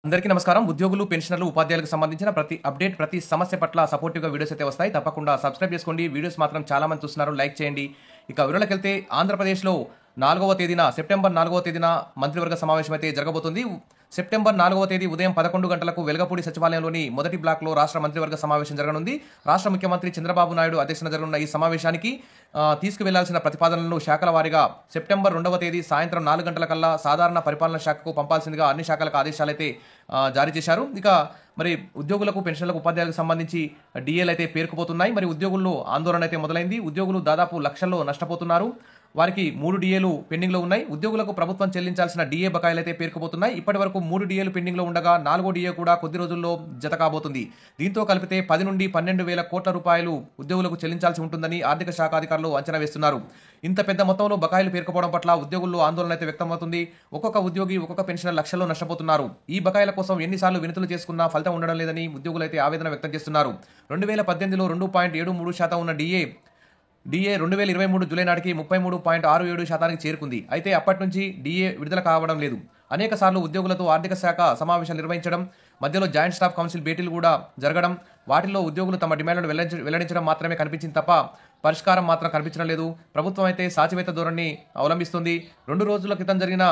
అందరికీ నమస్కారం. ఉద్యోగులు, పెన్షనర్లు, ఉపాధ్యాయులకు సంబంధించిన ప్రతి అప్డేట్, ప్రతి సమస్య పట్ల సపోర్టివ్‌గా వీడియోస్ అయితే వస్తాయి. తప్పకుండా సబ్స్క్రైబ్ చేసుకోండి. వీడియోస్ మాత్రం చాలా మంది చూస్తున్నారు. లైక్ చేయండి. ఇక వివరాలకెళ్తే ఆంధ్రప్రదేశ్‌లో సెప్టెంబర్ 4వ తేదీన మంత్రివర్గ సమావేశం అయితే జరగబోతుంది. సెప్టెంబర్ 4వ తేదీ ఉదయం 11 గంటలకు వెలగపూడి సచివాలయంలోని మొదటి బ్లాక్‌లో రాష్ట్ర మంత్రివర్గ సమావేశం జరగనుంది. రాష్ట్ర ముఖ్యమంత్రి చంద్రబాబు నాయుడు అధ్యక్షతన జరగనున్న ఈ సమావేశానికి తీసుకువెళ్లాల్సిన ప్రతిపాదనలను శాఖల వారీగా సెప్టెంబర్ 2వ తేదీ సాయంత్రం 4 గంటలకల్లా సాధారణ పరిపాలనా శాఖకు పంపాల్సిందిగా అన్ని శాఖలకు ఆదేశాలైతే జారీ చేశారు. ఇక మరి ఉద్యోగులకు, పెన్షన్లకు, ఉపాధ్యాయులకు సంబంధించి డీఏలు అయితే పేరుకుపోతున్నాయి. మరి ఉద్యోగుల్లో ఆందోళన అయితే మొదలైంది. ఉద్యోగులు దాదాపు లక్షల్లో నష్టపోతున్నారు. వారికి 3 డీఏలు పెండింగ్‌లో ఉన్నాయి. ఉద్యోగులకు ప్రభుత్వం చెల్లించాల్సిన డీఏ బకాయిలు అయితే పేరుకుపోతున్నాయి. ఇప్పటి వరకు 3 డీఏలు పెండింగ్‌లో ఉండగా 4వ డీఏ కూడా కొద్ది రోజుల్లో జత కాబోతుంది. దీంతో కలిపితే 10 నుండి 12 వేల కోట్ల రూపాయలు ఉద్యోగులకు చెల్లించాల్సి ఉంటుందని ఆర్థిక శాఖ అధికారులు అంచనా వేస్తున్నారు. ఇంత పెద్ద మొత్తంలో బకాయిలు పేరుకుపోవడం పట్ల ఉద్యోగుల్లో ఆందోళన అయితే వ్యక్తమవుతుంది. ఒక్కొక్క ఉద్యోగి, ఒక్కొక్క పెన్షనర్ లక్షల్లో నష్టపోతున్నారు. ఈ బకాయిల కోసం ఎన్నిసార్లు వినతులు చేసుకున్నా ఫలితం ఉండడం లేదని ఉద్యోగులైతే ఆవేదన వ్యక్తం చేస్తున్నారు. 2018లో 2.73% ఉన్న డీఏ 2023 జూలై నాటికి 33.67% చేరుకుంది. అయితే అప్పటి నుంచి డీఏ విడుదల కావడం లేదు. అనేక సార్లు ఉద్యోగులతో ఆర్థిక శాఖ సమావేశాలు నిర్వహించడం, మధ్యలో జాయింట్ స్టాఫ్ కౌన్సిల్ భేటీలు కూడా జరగడం, వాటిల్లో ఉద్యోగులు తమ డిమాండ్లను వెల్లడించడం మాత్రమే కనిపించింది తప్ప పరిష్కారం మాత్రం కనిపించడం లేదు. ప్రభుత్వం అయితే సాచివేత ధోరణిని అవలంబిస్తుంది. 2 రోజుల క్రితం జరిగిన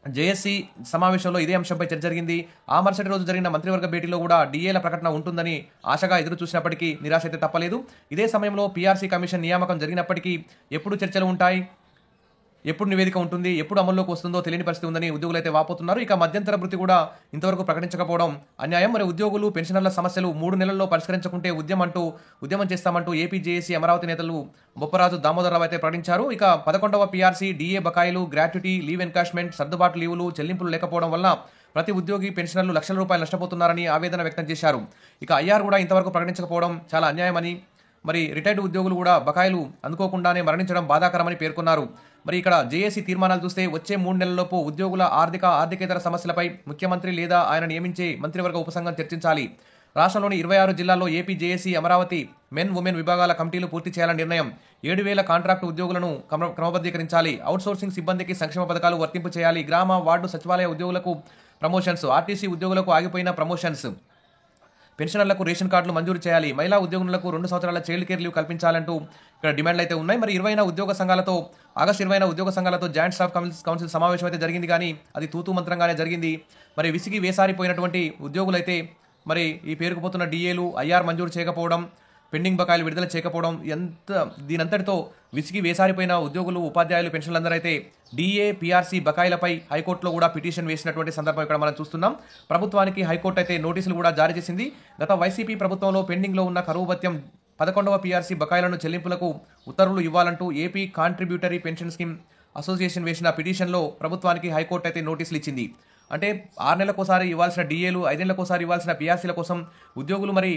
జేఏసీ సమావేశంలో ఇదే అంశంపై చర్చ జరిగింది. ఆ మరుసటి రోజు జరిగిన మంత్రివర్గ భేటీలో కూడా డీఏల ప్రకటన ఉంటుందని ఆశగా ఎదురు చూసినప్పటికీ నిరాశ అయితే తప్పలేదు. ఇదే సమయంలో పీఆర్సీ కమిషన్ నియామకం జరిగినప్పటికీ ఎప్పుడు చర్చలు ఉంటాయి, ఎప్పుడు నివేదిక ఉంటుంది, ఎప్పుడు అమల్లోకి వస్తుందో తెలియని పరిస్థితి ఉందని ఉద్యోగులు అయితే వాపోతున్నారు. ఇక మధ్యంతర భృతి కూడా ఇంతవరకు ప్రకటించకపోవడం అన్యాయం. మరి ఉద్యోగులు, పెన్షనర్ల సమస్యలు 3 నెలల్లో పరిష్కరించకుంటే ఉద్యమం చేస్తామంటూ ఏపీ జేఏసీ అమరావతి నేతలు బొప్పరాజు, దామోదరరావు అయితే ప్రకటించారు. ఇక 11వ పీఆర్సీ, డీఏ బకాయిలు, గ్రాట్యుటీ, లీవ్ ఎన్కాష్మెంట్, సర్దుబాటు లీవులు చెల్లింపులు లేకపోవడం వల్ల ప్రతి ఉద్యోగి, పెన్షనర్లు లక్షల రూపాయలు నష్టపోతున్నారని ఆవేదన వ్యక్తం చేశారు. ఇక ఐఆర్ కూడా ఇంతవరకు ప్రకటించకపోవడం చాలా అన్యాయమని, మరి రిటైర్డ్ ఉద్యోగులు కూడా బకాయిలు అందుకోకుండానే మరణించడం బాధాకరమని పేర్కొన్నారు. మరి ఇక్కడ జేఏసీ తీర్మానాలు చూస్తే వచ్చే 3 నెలల్లోపు ఉద్యోగుల ఆర్థికేతర సమస్యలపై ముఖ్యమంత్రి లేదా ఆయన నియమించే మంత్రివర్గ ఉపసంఘం చర్చించాలి. రాష్ట్రంలోని 26 జిల్లాల్లో AP JAC Amaravati men, women విభాగాల కమిటీలు పూర్తి చేయాలని నిర్ణయం. 7,000 కాంట్రాక్టు ఉద్యోగులను క్రమబద్ధీకరించాలి. అవుట్సోర్సింగ్ సిబ్బందికి సంక్షేమ పథకాలు వర్తింపు చేయాలి. గ్రామ, వార్డు సచివాలయ ఉద్యోగులకు ప్రమోషన్స్, ఆర్టీసీ ఉద్యోగులకు ఆగిపోయిన ప్రమోషన్స్, పెన్షనర్లకు రేషన్ కార్డులు మంజూరు చేయాలి. మహిళా ఉద్యోగులకు 2 సంవత్సరాల చైల్డ్ కేర్ లీవ్ కల్పించాలంటూ ఇక్కడ డిమాండ్లు అయితే ఉన్నాయి. మరి ఆగస్టు 20న ఉద్యోగ సంఘాలతో జాయింట్ స్టాఫ్ కౌన్సిల్ సమావేశం అయితే జరిగింది. కానీ అది తూతూ మంత్రంగానే జరిగింది. మరి విసిగి వేసారిపోయినటువంటి ఉద్యోగులైతే మరి ఈ పేరుకుపోతున్న డీఏలు, ఐఆర్ మంజూరు చేయకపోవడం, పెండింగ్ బకాయిలు విడుదల చేయకపోవడం, దీనంతటితో విసిగి వేసారిపోయిన ఉద్యోగులు, ఉపాధ్యాయులు, పెన్షన్లందరూ అయితే డీఏ, పీఆర్సీ బకాయిలపై హైకోర్టులో కూడా పిటిషన్ వేసినటువంటి సందర్భం ఇక్కడ మనం చూస్తున్నాం. ప్రభుత్వానికి హైకోర్టు అయితే నోటీసులు కూడా జారీ చేసింది. గత వైసీపీ ప్రభుత్వంలో పెండింగ్లో ఉన్న కరువు భత్యం, 11వ పీఆర్సీ బకాయిలను చెల్లింపులకు ఉత్తర్వులు ఇవ్వాలంటూ AP contributory pension scheme association వేసిన పిటిషన్లో ప్రభుత్వానికి హైకోర్టు అయితే నోటీసులు ఇచ్చింది. అంటే 6 నెలలకోసారి ఇవ్వాల్సిన డీఏలు, 5 నెలలకోసారి ఇవ్వాల్సిన పీఆర్సీల కోసం ఉద్యోగులు మరి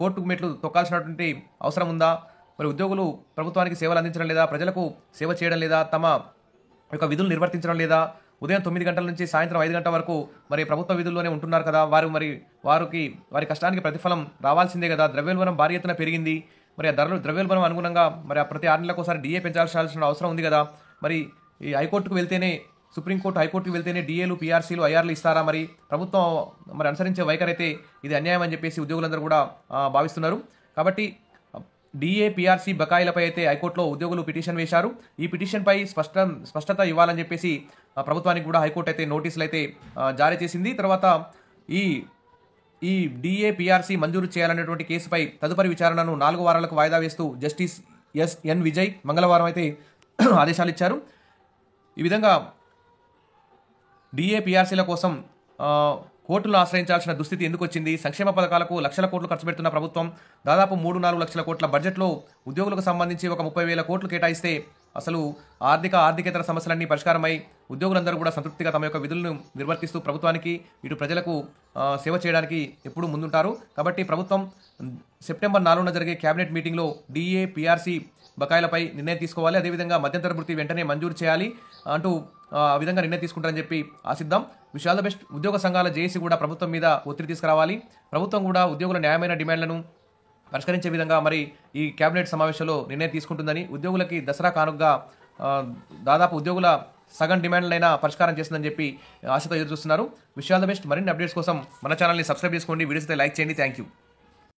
కోర్టు మెట్లు తొక్కాల్సినటువంటి అవసరం ఉందా? మరి ఉద్యోగులు ప్రభుత్వానికి సేవలు అందించడం లేదా? ప్రజలకు సేవ చేయడం లేదా? తమ యొక్క విధులు నిర్వర్తించడం లేదా? ఉదయం 9 గంటల నుంచి సాయంత్రం 5 గంటల వరకు మరి ప్రభుత్వ విధుల్లోనే ఉంటున్నారు కదా. వారి కష్టానికి ప్రతిఫలం రావాల్సిందే కదా. ద్రవ్యోల్బణం భారీ ఎత్తున పెరిగింది. మరి ఆ ద్రవ్యోల్బణం అనుగుణంగా మరి ప్రతి 6 నెలలకోసారి డీఏ పెంచాల్సిన అవసరం ఉంది కదా. మరి ఈ సుప్రీంకోర్టు, హైకోర్టుకు వెళ్తేనే డీఏలు, పీఆర్సీలు, ఐఆర్లు ఇస్తారా? మరి ప్రభుత్వం మరి అనుసరించే వైఖరి అయితే ఇది అన్యాయం అని చెప్పేసి ఉద్యోగులందరూ కూడా భావిస్తున్నారు. కాబట్టి డీఏ, పీఆర్సీ బకాయిలపై అయితే హైకోర్టులో ఉద్యోగులు పిటిషన్ వేశారు. ఈ పిటిషన్పై స్పష్టత ఇవ్వాలని చెప్పేసి ప్రభుత్వానికి కూడా హైకోర్టు అయితే నోటీసులు అయితే జారీ చేసింది. తర్వాత ఈ డీఏ, పీఆర్సీ మంజూరు చేయాలనేటువంటి కేసుపై తదుపరి విచారణను 4 వారాలకు వాయిదా వేస్తూ జస్టిస్ ఎన్ విజయ్ మంగళవారం అయితే ఆదేశాలు ఇచ్చారు. ఈ విధంగా డీఏ, పీఆర్సీల కోసం కోర్టులను ఆశ్రయించాల్సిన దుస్థితి ఎందుకు వచ్చింది? సంక్షేమ పథకాలకు లక్షల కోట్లు ఖర్చు పెడుతున్న ప్రభుత్వం దాదాపు 3-4 లక్షల కోట్ల బడ్జెట్లో ఉద్యోగులకు సంబంధించి ఒక 30,000 కోట్లు కేటాయిస్తే అసలు ఆర్థికేతర సమస్యలన్నీ పరిష్కారమై ఉద్యోగులందరూ కూడా సంతృప్తిగా తమ యొక్క విధులను నిర్వర్తిస్తూ ప్రభుత్వానికి, ఇటు ప్రజలకు సేవ చేయడానికి ఎప్పుడూ ముందుంటారు. కాబట్టి ప్రభుత్వం సెప్టెంబర్ 4న జరిగే కేబినెట్ మీటింగ్లో డీఏ, పీఆర్సీ బకాయిలపై నిర్ణయం తీసుకోవాలి. అదేవిధంగా మధ్యంతర భృతి వెంటనే మంజూరు చేయాలి అంటూ ఆ విధంగా నిర్ణయం తీసుకుంటారని చెప్పి ఆశిద్దాం. Wish all the best. ఉద్యోగ సంఘాల జేఏసీ కూడా ప్రభుత్వం మీద ఒత్తిడి తీసుకురావాలి. ప్రభుత్వం కూడా ఉద్యోగుల న్యాయమైన డిమాండ్లను పరిష్కరించే విధంగా మరి ఈ కేబినెట్ సమావేశంలో నిర్ణయం తీసుకుంటుందని, ఉద్యోగులకి దసరా కానుకగా దాదాపు ఉద్యోగుల సగం డిమాండ్లైనా పరిష్కారం చేస్తుందని చెప్పి ఆశతో ఎదురు చూస్తున్నారు. Wish all the best. మరిన్ని అప్డేట్స్ కోసం మన ఛానల్ని సబ్స్క్రైబ్ చేసుకోండి, వీడియోస్ అయితే లైక్ చేయండి. Thank you.